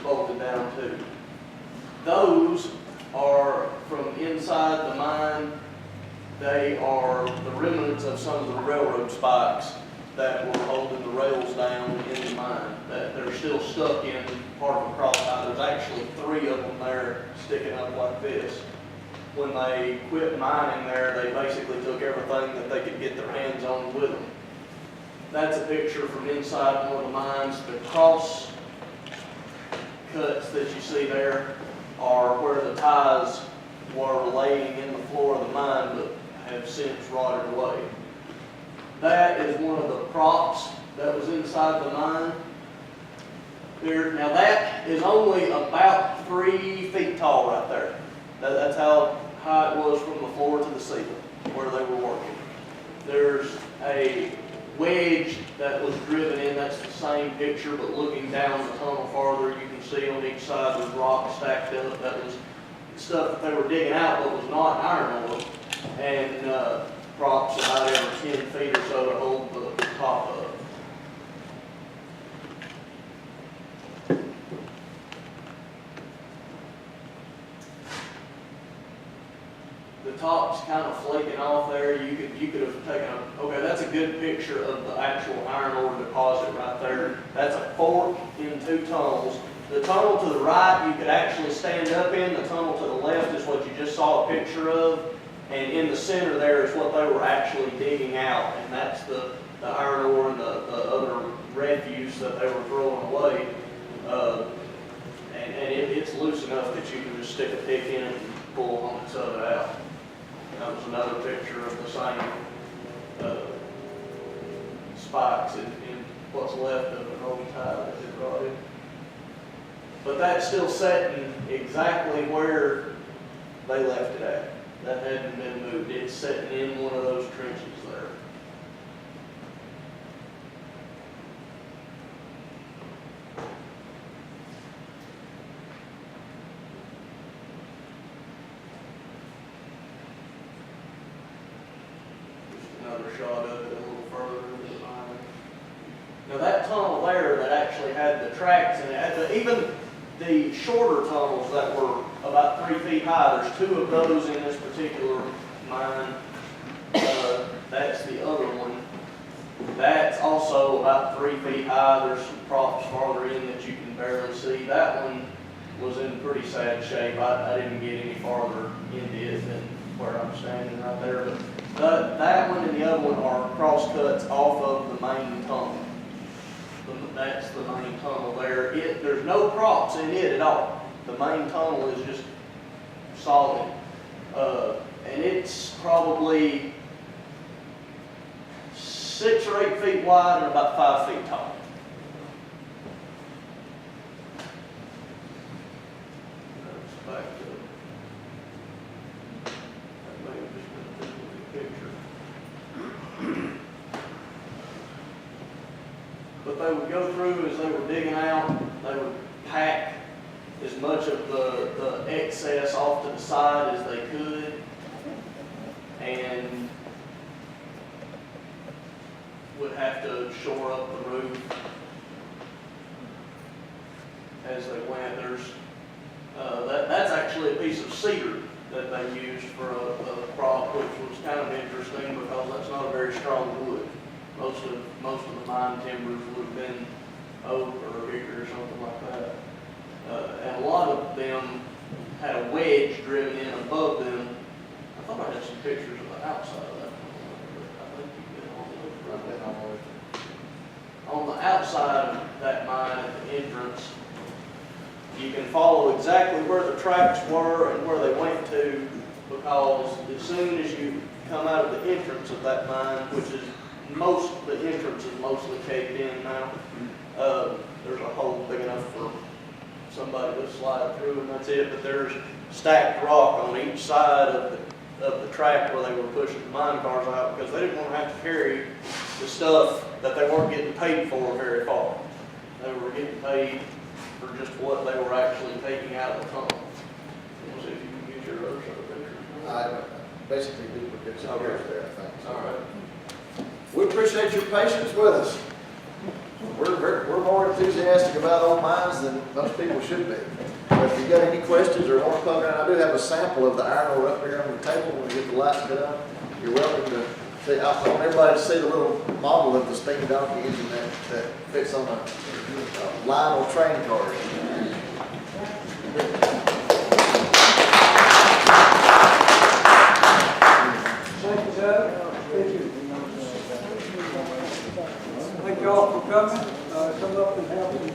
bolted down to. Those are from inside the mine. They are the remnants of some of the railroad spikes that were holding the rails down in the mine, that they're still stuck in part of a cross tie. There's actually 3 of them there sticking up like this. When they quit mining there, they basically took everything that they could get their hands on with them. That's a picture from inside one of the mines. The cross cuts that you see there are where the ties were laying in the floor of the mine, but have since rotted away. That is one of the props that was inside the mine. Now that is only about 3 feet tall right there. That's how high it was from the floor to the ceiling where they were working. There's a wedge that was driven in. That's the same picture, but looking down the tunnel farther, you can see on each side there's rocks stacked up. That was stuff that they were digging out, but was not iron ore. And props about every 10 feet or so to hold the top up. The top's kind of flaking off there. You could have taken okay, that's a good picture of the actual iron ore deposit right there. That's a fork in 2 tunnels. The tunnel to the right you could actually stand up in. The tunnel to the left is what you just saw a picture of. And in the center there is what they were actually digging out. And that's the iron ore and the other refuse that they were throwing away. And it's loose enough that you can just stick a pick in it and pull hunks of it out. That was another picture of the same spikes in what's left of an old tie that they brought in. But that's still sitting exactly where they left it at. That hadn't been moved. It's sitting in one of those trenches there. Another shot of it a little further into the mine. Now that tunnel there that actually had the tracks in it, even the shorter tunnels that were about 3 feet high, there's 2 of those in this particular mine. That's the other one. That's also about 3 feet high. There's some props farther in that you can barely see. That one was in pretty sad shape. I didn't get any farther into it than where I'm standing right there. But that one and the other one are cross cuts off of the main tunnel. That's the main tunnel there. There's no props in it at all. The main tunnel is just solid. And it's probably 6 or 8 feet wide and about 5 feet tall. Back to that may have just been a picture. But they would go through as they were digging out, they would pack as much of the excess off to the side as they could, and would have to shore up the roof as they went. That's actually a piece of cedar that they used for a prop, which was kind of interesting because that's not a very strong wood. Most of the mine timbers would have been oak or hickory or something like that. And a lot of them had a wedge driven in above them. I thought I had some pictures of the outside of that one. I think you did on the outside of that mine at the entrance. You can follow exactly where the tracks were and where they went to, because as soon as you come out of the entrance of that mine, which is the entrance is mostly caved in now. There's a hole big enough for somebody to slide through, and that's it. But there's stacked rock on each side of the track where they were pushing the mine cars out, because they didn't want to have to carry the stuff that they weren't getting paid for very far. They were getting paid for just what they were actually taking out of the tunnel. Let's see if you can get your other side of the picture. Basically duplicates of yours there, I think. All right. We appreciate your patience with us. We're more enthusiastic about old mines than most people should be. But if you got any questions or want to poke around, I do have a sample of the iron ore up here on the table when we get the lights cut on. You're welcome to see. I want everybody to see the little model of the steam donkey engine that fits on a Lionel train car. Thank you, Doug. Thank you. Thank you all for coming. Come up and have